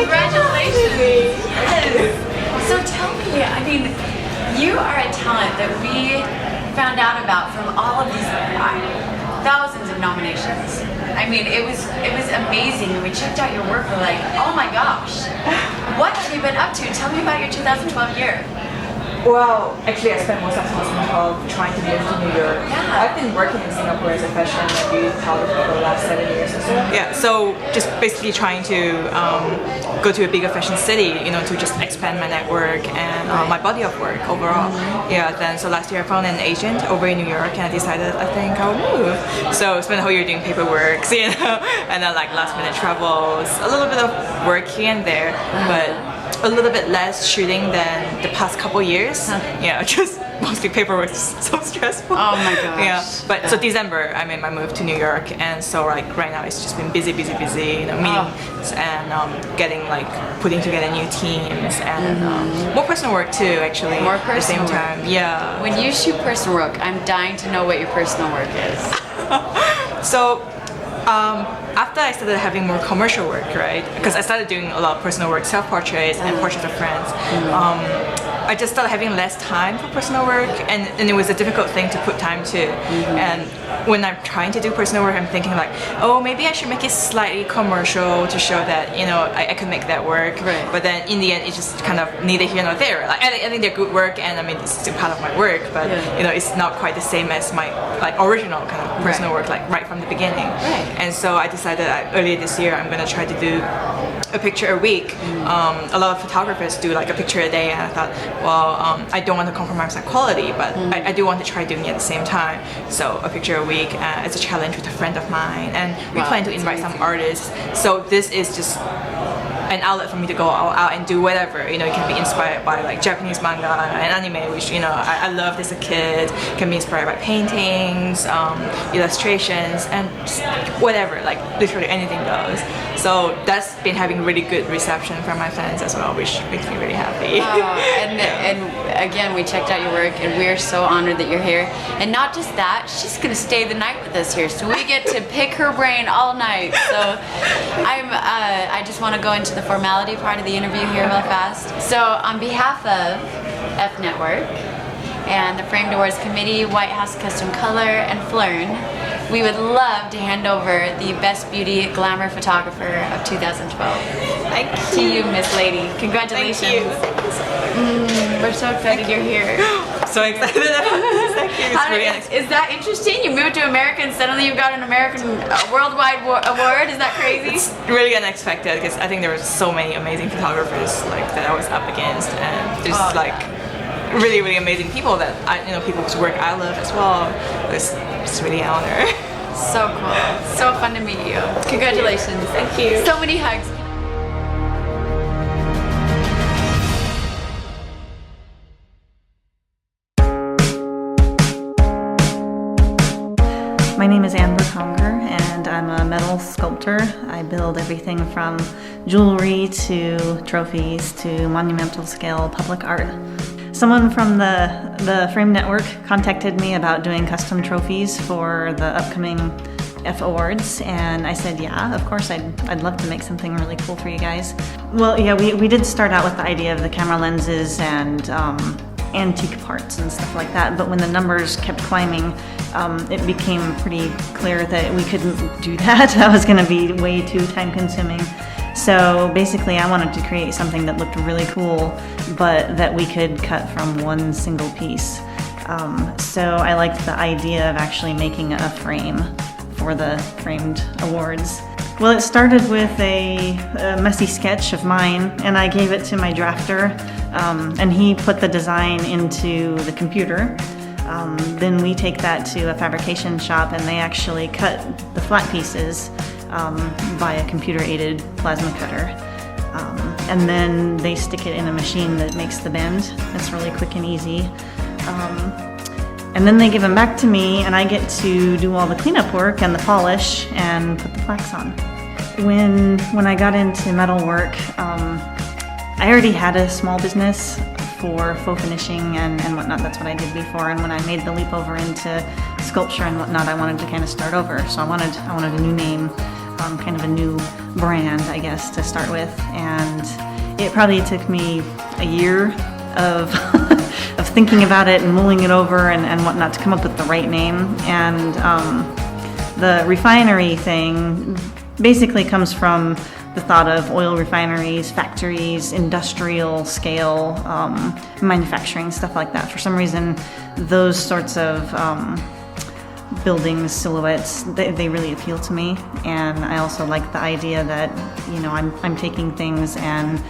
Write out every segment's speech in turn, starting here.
Congratulations! Yes. So tell me, I mean, you are a talent that we found out about from all of these thousands of nominations. I mean, it was amazing. When we checked out your work, we're like, oh my gosh, what have you been up to? Tell me about your 2012 year. Well, actually I spent most of 2012 trying to move to New York. Yeah. I've been working in Singapore as a fashion and beauty photographer for the last 7 years or so. Yeah, so just basically trying to go to a bigger fashion city, you know, to just expand my network and my body of work overall. Yeah, then so last year I found an agent over in New York and I decided I think I'll move. So spent the whole year doing paperwork, you know, and then like last minute travels, a little bit of work here and there, but a little bit less shooting than the past couple years. Yeah, just mostly paperwork, so stressful. Oh my gosh. Yeah, but so December I made my move to New York, and so like right now it's just been busy, you know, meetings and putting together new teams and more personal work too, actually. More at the personal same time. work. Yeah. When you shoot personal work, I'm dying to know what your personal work is. So after I started having more commercial work, right? Because I started doing a lot of personal work, self-portraits and portraits of friends. I just started having less time for personal work, and it was a difficult thing to put time to. And when I'm trying to do personal work, I'm thinking like, oh, maybe I should make it slightly commercial to show that, you know, I could make that work. Right. But then in the end, it's just kind of neither here nor there. Like I think they're good work, and I mean it's still part of my work, but you know, it's not quite the same as my like original kind of personal work, like right from the beginning. Right. And so I decided that earlier this year I'm gonna try to do a picture a week. A lot of photographers do like a picture a day, and I thought, well, I don't want to compromise on quality, but I do want to try doing it at the same time. So a picture a week, it's a challenge with a friend of mine, and we plan to invite some artists. So this is just an outlet for me to go out and do whatever. You know, it can be inspired by like Japanese manga and anime, which, you know, I loved as a kid. It can be inspired by paintings, illustrations, and just whatever, like literally anything goes. So that's been having really good reception from my fans as well, which makes me really happy. And again, we checked out your work, and we're so honored that you're here. And not just that, she's gonna stay the night with us here, so we get to pick her brain all night. So I just want to go into the formality part of the interview here real fast. So on behalf of F Network and the Framed Awards Committee, White House Custom Color, and Flern, we would love to hand over the Best Beauty Glamour Photographer of 2012. Thank you. To you, Miss Lady. Congratulations. Thank you. We're so excited you're here. So excited about this. Thank you. It's really unexpected. Is that interesting? You moved to America and suddenly you've got an American worldwide award? Is that crazy? It's really unexpected because I think there were so many amazing photographers like that I was up against, and there's like really, really amazing people that you know, people whose work I love as well. It's really an honor. So cool. So fun to meet you. Congratulations. Thank you. So many hugs. My name is Amber Conger, and I'm a metal sculptor. I build everything from jewelry to trophies to monumental scale public art. Someone from the Frame Network contacted me about doing custom trophies for the upcoming F Awards, and I said, yeah, of course, I'd love to make something really cool for you guys. Well, yeah, we did start out with the idea of the camera lenses and antique parts and stuff like that, but when the numbers kept climbing, it became pretty clear that we couldn't do that. That was going to be way too time consuming. So basically I wanted to create something that looked really cool, but that we could cut from one single piece. So I liked the idea of actually making a frame for the Framed Awards. Well, it started with a messy sketch of mine, and I gave it to my drafter, and he put the design into the computer. Then we take that to a fabrication shop, and they actually cut the flat pieces by a computer-aided plasma cutter. And then they stick it in a machine that makes the bend. It's really quick and easy. And then they give them back to me, and I get to do all the cleanup work and the polish and put the plaques on. When I got into metal work, I already had a small business for faux finishing and whatnot. That's what I did before. And when I made the leap over into sculpture and whatnot, I wanted to kind of start over. So I wanted a new name. kind of a new brand, I guess, to start with. And it probably took me a year of of thinking about it and mulling it over and whatnot to come up with the right name. And the refinery thing basically comes from the thought of oil refineries, factories, industrial scale manufacturing, stuff like that. For some reason, those sorts of buildings, silhouettes, they really appeal to me. And I also like the idea that, you know, I'm taking things and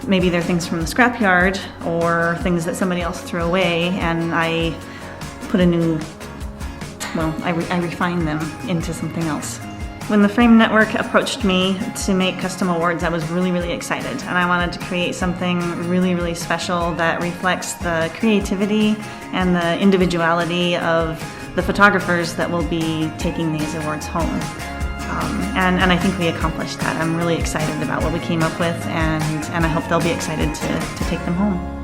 maybe they're things from the scrapyard or things that somebody else threw away, and I put a new, well, I refine them into something else. When the Frame Network approached me to make custom awards, I was really, really excited, and I wanted to create something really, really special that reflects the creativity and the individuality of the photographers that will be taking these awards home. And I think we accomplished that. I'm really excited about what we came up with, and I hope they'll be excited to take them home.